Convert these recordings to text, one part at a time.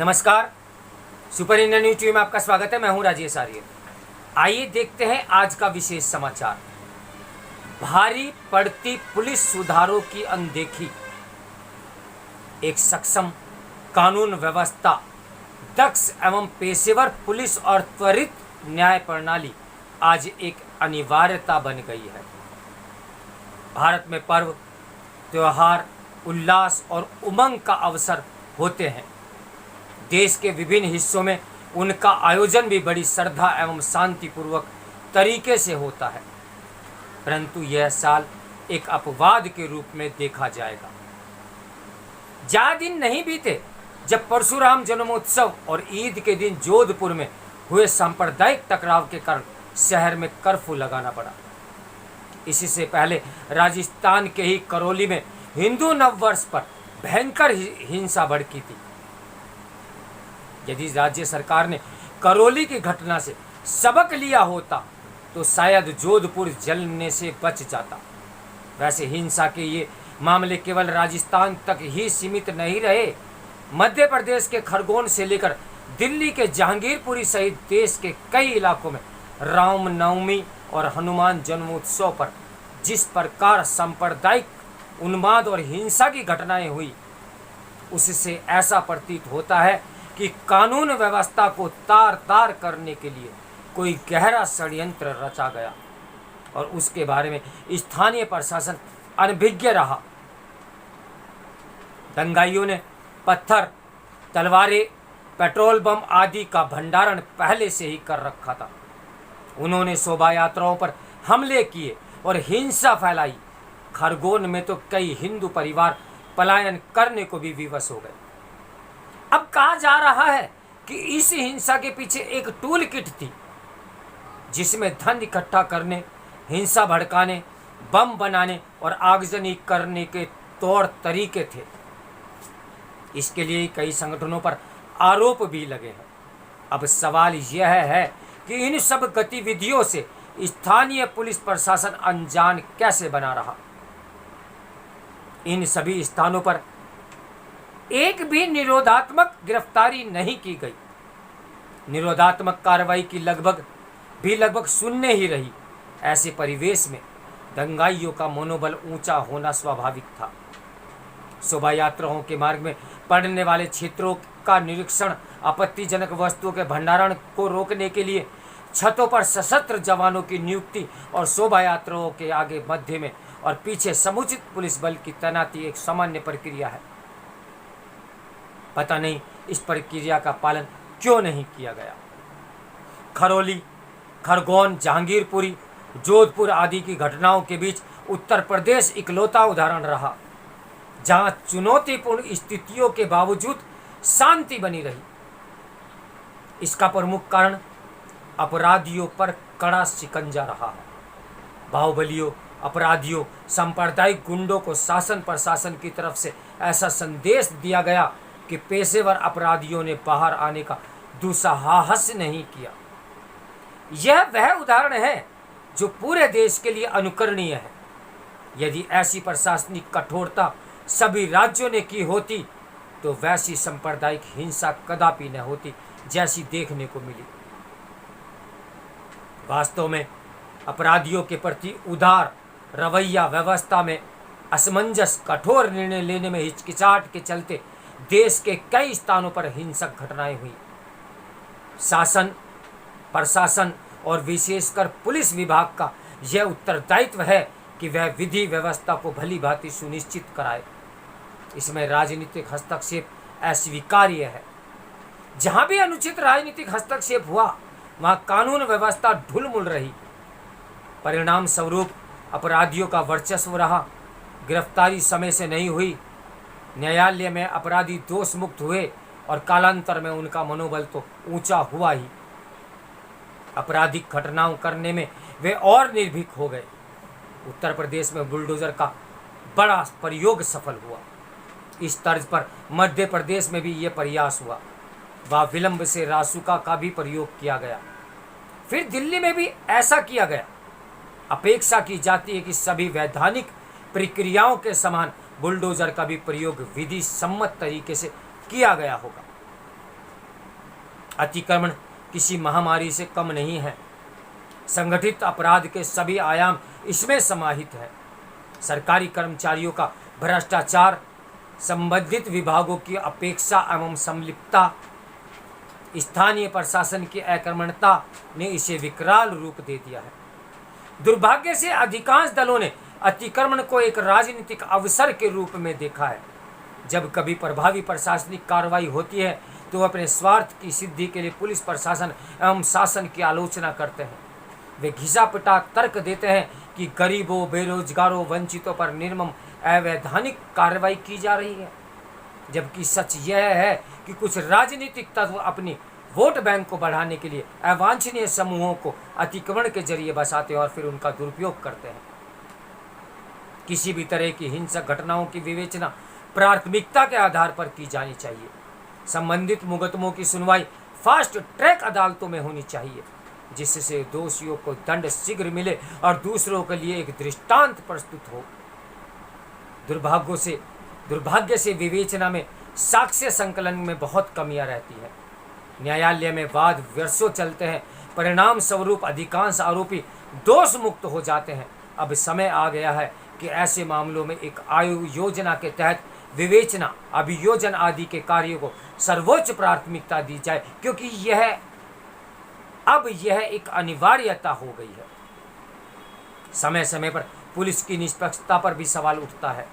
नमस्कार, super India news TV में आपका स्वागत है। मैं हूं राजेश आर्य। आइए देखते हैं आज का विशेष समाचार। भारी पड़ती पुलिस सुधारों की अनदेखी, एक सक्षम कानून व्यवस्था, दक्ष एवं पेशेवर पुलिस और त्वरित न्याय प्रणाली आज एक अनिवार्यता बन गई है। भारत में पर्व, त्योहार, उल्लास और उमंग का अवसर होते हैं। देश के विभिन्न हिस्सों में उनका आयोजन भी बड़ी श्रद्धा एवं शांतिपूर्वक तरीके से होता है, परंतु यह साल एक अपवाद के रूप में देखा जाएगा। ज्यादा दिन नहीं बीते जब परशुराम जन्मोत्सव और ईद के दिन जोधपुर में हुए सांप्रदायिक टकराव के कारण शहर में कर्फ्यू लगाना पड़ा। इससे पहले राजस्थान के ही करौली में हिंदू नववर्ष पर भयंकर हिंसा भड़की थी। यदि राज्य सरकार ने करौली की घटना से सबक लिया होता तो शायद जोधपुर जलने से बच जाता। वैसे हिंसा के ये मामले केवल राजस्थान तक ही सीमित नहीं रहे। मध्य प्रदेश के खरगोन से लेकर दिल्ली के जहांगीरपुरी सहित देश के कई इलाकों में रामनवमी और हनुमान जन्मोत्सव पर जिस प्रकार सांप्रदायिक उन्माद और हिंसा की घटनाएं हुई, उससे ऐसा प्रतीत होता है कि कानून व्यवस्था को तार तार करने के लिए कोई गहरा षड्यंत्र रचा गया और उसके बारे में स्थानीय प्रशासन अनभिज्ञ रहा। दंगाइयों ने पत्थर, तलवारें, पेट्रोल बम आदि का भंडारण पहले से ही कर रखा था। उन्होंने शोभा यात्राओं पर हमले किए और हिंसा फैलाई। खरगोन में तो कई हिंदू परिवार पलायन करने को भी विवश हो गए। अब कहा जा रहा है कि इस हिंसा के पीछे एक टूल किट थी, जिसमें धन इकट्ठा करने, हिंसा भड़काने, बम बनाने और आगजनी करने के तौर तरीके थे। इसके लिए कई संगठनों पर आरोप भी लगे हैं। अब सवाल यह है कि इन सब गतिविधियों से स्थानीय पुलिस प्रशासन अनजान कैसे बना रहा। इन सभी स्थानों पर एक भी निरोधात्मक गिरफ्तारी नहीं की गई। निरोधात्मक कार्रवाई की लगभग शून्य ही रही। ऐसे परिवेश में दंगाइयों का मनोबल ऊंचा होना स्वाभाविक था। शोभा यात्राओं के मार्ग में पड़ने वाले क्षेत्रों का निरीक्षण, आपत्तिजनक वस्तुओं के भंडारण को रोकने के लिए छतों पर सशस्त्र जवानों की नियुक्ति और शोभा यात्राओं के आगे, मध्य में और पीछे समुचित पुलिस बल की तैनाती एक सामान्य प्रक्रिया है। पता नहीं इस प्रक्रिया का पालन क्यों नहीं किया गया। खरौली, खरगोन, जहांगीरपुरी, जोधपुर आदि की घटनाओं के बीच उत्तर प्रदेश इकलौता उदाहरण रहा जहां चुनौतीपूर्ण स्थितियों के बावजूद शांति बनी रही। इसका प्रमुख कारण अपराधियों पर कड़ा शिकंजा रहा है। बाहुबलियों, अपराधियों, सांप्रदायिक गुंडों को शासन प्रशासन की तरफ से ऐसा संदेश दिया गया कि पेशेवर अपराधियों ने बाहर आने का दुस्साहस नहीं किया। यह वह उदाहरण है जो पूरे देश के लिए अनुकरणीय है। यदि ऐसी प्रशासनिक कठोरता सभी राज्यों ने की होती तो वैसी सांप्रदायिक हिंसा कदापि न होती जैसी देखने को मिली। वास्तव में अपराधियों के प्रति उदार रवैया, व्यवस्था में असमंजस, कठोर निर्णय लेने में हिचकिचाहट के चलते देश के कई स्थानों पर हिंसक घटनाएं हुई। शासन, प्रशासन और विशेषकर पुलिस विभाग का यह उत्तरदायित्व है कि वह विधि व्यवस्था को भली भांति सुनिश्चित कराए। इसमें राजनीतिक हस्तक्षेप अस्वीकार्य है। जहां भी अनुचित राजनीतिक हस्तक्षेप हुआ वहां कानून व्यवस्था ढुलमुल रही। परिणाम स्वरूप अपराधियों का वर्चस्व रहा। गिरफ्तारी समय से नहीं हुई। न्यायालय में अपराधी दोष मुक्त हुए और कालांतर में उनका मनोबल तो ऊंचा हुआ ही। आपराधिक घटनाओं करने में वे और निर्भीक हो गए। उत्तर प्रदेश में बुलडोजर का बड़ा प्रयोग सफल हुआ। इस तर्ज पर मध्य प्रदेश में भी ये प्रयास हुआ। वह विलंब से रासुका का भी प्रयोग किया गया। फिर दिल्ली में भी ऐसा किया गया। अपेक्षा की जाती है कि सभी वैधानिक प्रक्रियाओं के समान बुलडोजर का भी प्रयोग विधि सम्मत तरीके से किया गया होगा। अतिक्रमण किसी महामारी से कम नहीं है। संगठित अपराध के सभी आयाम इसमें समाहित है। सरकारी कर्मचारियों का भ्रष्टाचार, संबंधित विभागों की अपेक्षा एवं संलिप्तता, स्थानीय प्रशासन की अकर्मण्यता ने इसे विकराल रूप दे दिया है। दुर्भाग्य से अधिकांश दलों ने अतिक्रमण को एक राजनीतिक अवसर के रूप में देखा है। जब कभी प्रभावी प्रशासनिक कार्रवाई होती है तो वह अपने स्वार्थ की सिद्धि के लिए पुलिस प्रशासन एवं शासन की आलोचना करते हैं। वे घिसा पिटा तर्क देते हैं कि गरीबों, बेरोजगारों, वंचितों पर निर्मम अवैधानिक कार्रवाई की जा रही है, जबकि सच यह है कि कुछ राजनीतिक तत्व अपनी वोट बैंक को बढ़ाने के लिए अवांछनीय समूहों को अतिक्रमण के जरिए बसाते और फिर उनका दुरुपयोग करते हैं। किसी भी तरह की हिंसक घटनाओं की विवेचना प्राथमिकता के आधार पर की जानी चाहिए। संबंधित मुकदमों की सुनवाई फास्ट ट्रैक अदालतों में होनी चाहिए, जिससे दोषियों को दंड शीघ्र मिले और दूसरों के लिए एक दृष्टांत प्रस्तुत हो। दुर्भाग्य से विवेचना में साक्ष्य संकलन में बहुत कमियां रहती है। न्यायालय में वाद वर्षों चलते हैं, परिणाम स्वरूप अधिकांश आरोपी दोष मुक्त हो जाते हैं। अब समय आ गया है कि ऐसे मामलों में एक आयु योजना के तहत विवेचना, अभियोजन आदि के कार्यों को सर्वोच्च प्राथमिकता दी जाए, क्योंकि अब यह एक अनिवार्यता हो गई है। समय समय पर पुलिस की निष्पक्षता पर भी सवाल उठता है।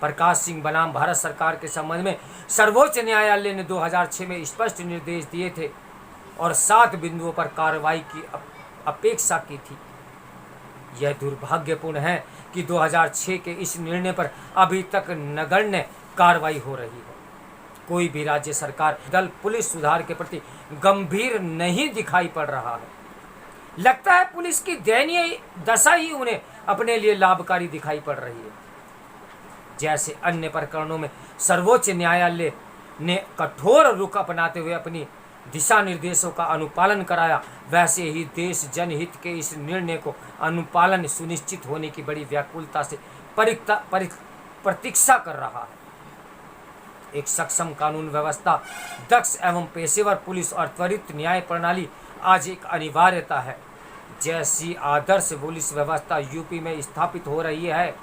प्रकाश सिंह बनाम भारत सरकार के संबंध में सर्वोच्च न्यायालय ने 2006 में स्पष्ट निर्देश दिए थे और 7 बिंदुओं पर कार्रवाई की अपेक्षा की थी। यह दुर्भाग्यपूर्ण है कि 2006 के इस निर्णय पर अभी तक नगण्य कार्रवाई हो रही है। कोई भी राज्य सरकार दल पुलिस सुधार के प्रति गंभीर नहीं दिखाई पड़ रहा है। लगता है पुलिस की दयनीय दशा ही उन्हें अपने लिए लाभकारी दिखाई पड़ रही है। जैसे अन्य प्रकरणों में सर्वोच्च न्यायालय ने कठोर रुख अपनाते हुए अपनी दिशा निर्देशों का अनुपालन कराया, वैसे ही देश जनहित के इस निर्णय को अनुपालन सुनिश्चित होने की बड़ी व्याकुलता से प्रतीक्षा कर रहा है। एक सक्षम कानून व्यवस्था, दक्ष एवं पेशेवर पुलिस और त्वरित न्याय प्रणाली आज एक अनिवार्यता है। जैसी आदर्श पुलिस व्यवस्था यूपी में स्थापित हो रही है,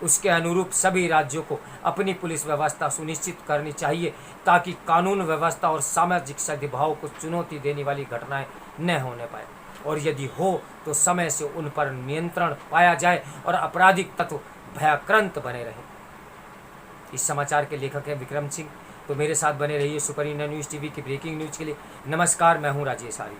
उसके अनुरूप सभी राज्यों को अपनी पुलिस व्यवस्था सुनिश्चित करनी चाहिए, ताकि कानून व्यवस्था और सामाजिक सद्भाव को चुनौती देने वाली घटनाएं न होने पाए, और यदि हो तो समय से उन पर नियंत्रण पाया जाए और आपराधिक तत्व भयाक्रांत बने रहें। इस समाचार के लेखक हैं विक्रम सिंह। तो मेरे साथ बने रहिए सुपर इंडिया न्यूज़ टीवी की ब्रेकिंग न्यूज़ के लिए। नमस्कार, मैं हूँ राजेश आर्य।